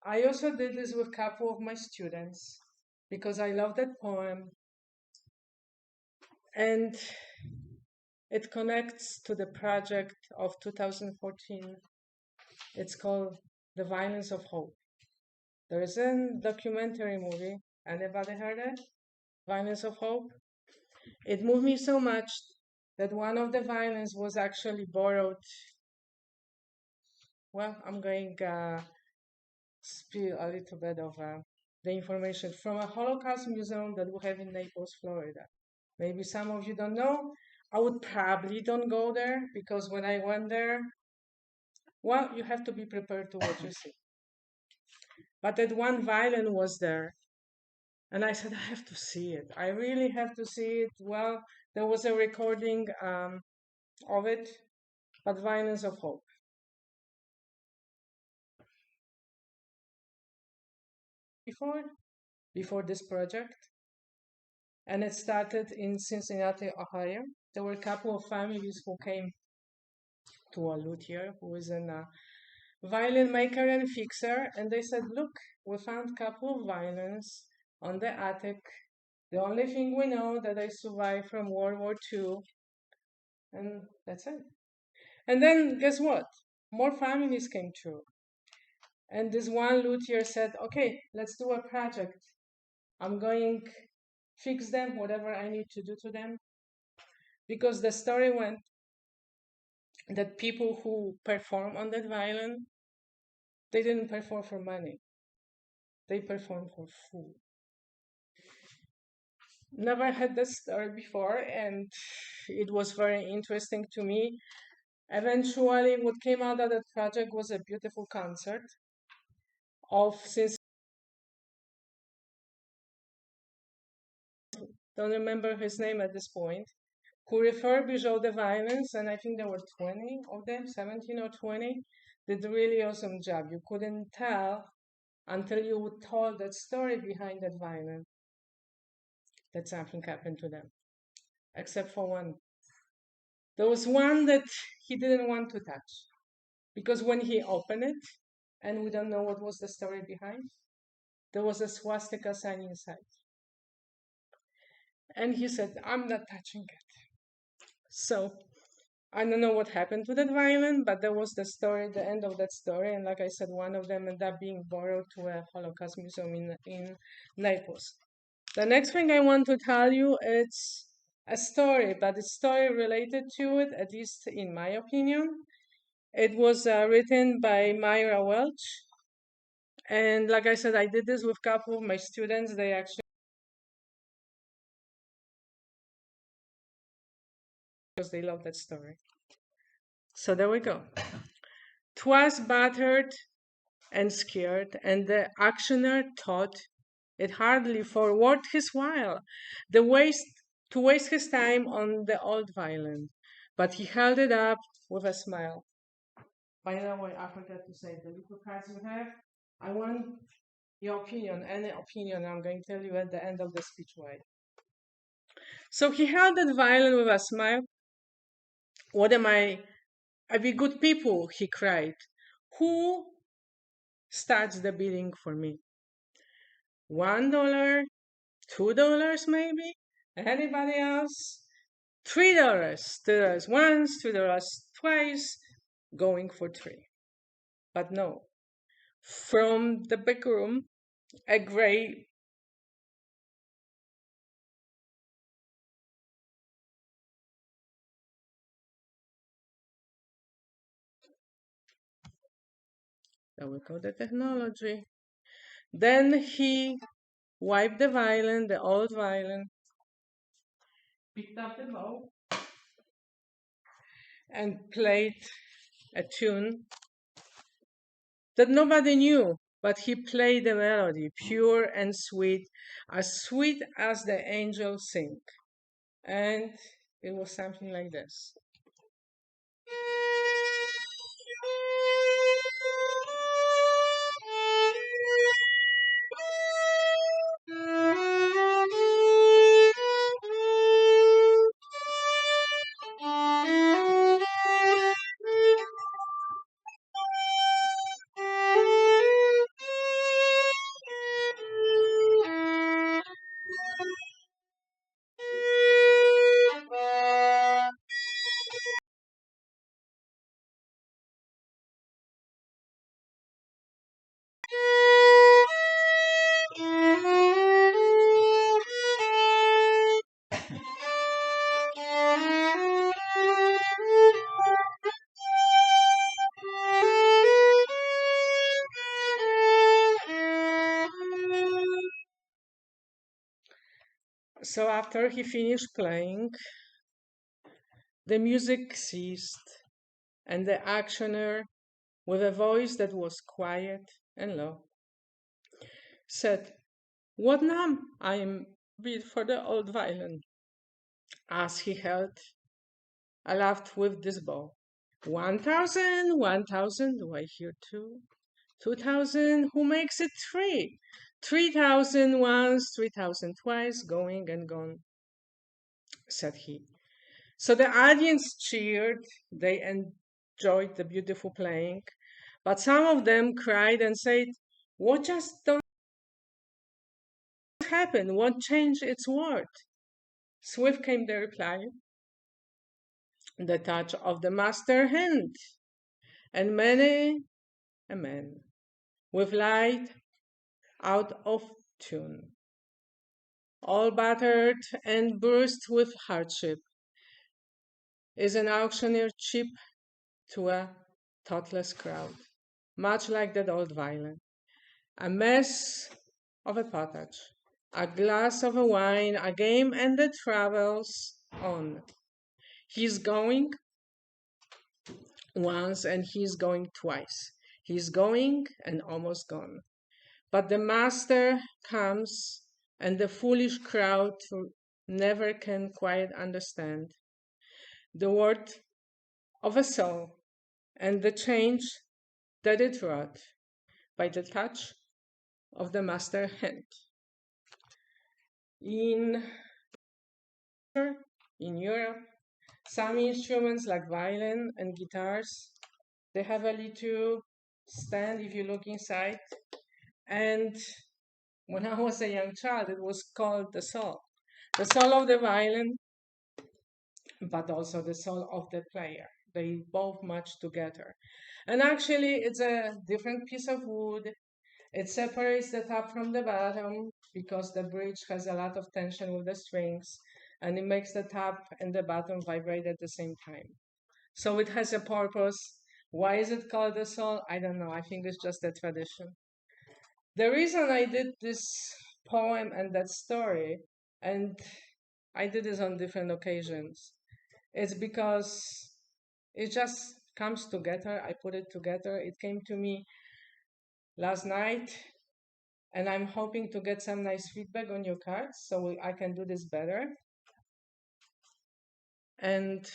I also did this with a couple of my students because I love that poem and it connects to the project of 2014. It's called The Violence of Hope. There is a documentary movie. Anybody heard it? Violence of Hope? It moved me so much that one of the violins was actually borrowed. Well, I'm going spill a little bit of the information from a Holocaust museum that we have in Naples, Florida. Maybe some of you don't know. I would probably don't go there because when I went there, well, you have to be prepared to what you see. But that one violin was there, and I said, I have to see it. I really have to see it. Well, there was a recording of it, but Violence of Hope. Before this project, and it started in Cincinnati, Ohio. There were a couple of families who came to a luthier who is a violin maker and fixer, and they said, "Look, we found a couple of violins on the attic. The only thing we know that they survived from World War II, and that's it." And then guess what? More families came through. And this one luthier said, "Okay, let's do a project. I'm going fix them, whatever I need to do to them." Because the story went that people who perform on that violin, they didn't perform for money. They performed for food. Never had this story before, and it was very interesting to me. Eventually, what came out of that project was a beautiful concert of, since I don't remember his name at this point, who refurbished all the violins, and I think there were 20 of them, 17 or 20, did a really awesome job. You couldn't tell until you told that story behind that violin that something happened to them, except for one. There was one that he didn't want to touch because when he opened it, and we don't know what was the story behind, there was a swastika sign inside. And he said, "I'm not touching it." So I don't know what happened to that violin, but there was the story, the end of that story. And like I said, one of them ended up being borrowed to a Holocaust museum in Naples. The next thing I want to tell you is a story, but a story related to it, at least in my opinion. It was written by Myra Welch. And like I said, I did this with a couple of my students. They actually, because they love that story. So there we go. "'Twas battered and scared, and the actioner thought it hardly for worth his while to waste his time on the old violin, but he held it up with a smile." By the way, I forgot to say, the little cards you have, I want your opinion, any opinion I'm going to tell you at the end of the speech, why. So he held that violin with a smile. "What am I be good people," he cried. "Who starts the bidding for me? $1, $2 maybe? Anybody else? $3, $2 once, $2 twice, going for three." But no, from the back room, a gray that we call the technology. Then he wiped the violin, the old violin, picked up the bow, and played a tune that nobody knew, but he played the melody, pure and sweet as the angels sing. And it was something like this. So after he finished playing, the music ceased, and the actioner, with a voice that was quiet and low, said, "What now I am bid for the old violin," as he held aloft with this bow. 1,000, 1,000, do I hear two? 2,000, who makes it three? 3,000 once, 3,000 twice, going and gone, said he. So the audience cheered, they enjoyed the beautiful playing, but some of them cried and said, "What just don't happen? What changed its word?" Swift came the reply, "The touch of the master hand, and many a man, with light out of tune, all battered and bruised with hardship, is an auctioneer cheap to a thoughtless crowd, much like that old violin. A mess of a pottage, a glass of a wine, a game, and it travels on. He's going once and he's going twice. He's going and almost gone. But the master comes, and the foolish crowd never can quite understand the word of a soul and the change that it wrought by the touch of the master hand. In Europe, some instruments like violin and guitars, they have a little stand if you look inside. And when I was a young child, it was called the soul. The soul of the violin, but also the soul of the player. They both match together. And actually, it's a different piece of wood. It separates the top from the bottom because the bridge has a lot of tension with the strings, and it makes the top and the bottom vibrate at the same time. So it has a purpose. Why is it called the soul? I don't know. I think it's just a tradition. The reason I did this poem and that story, and I did this on different occasions, it's because it just comes together. I put it together. It came to me last night, and I'm hoping to get some nice feedback on your cards so I can do this better. And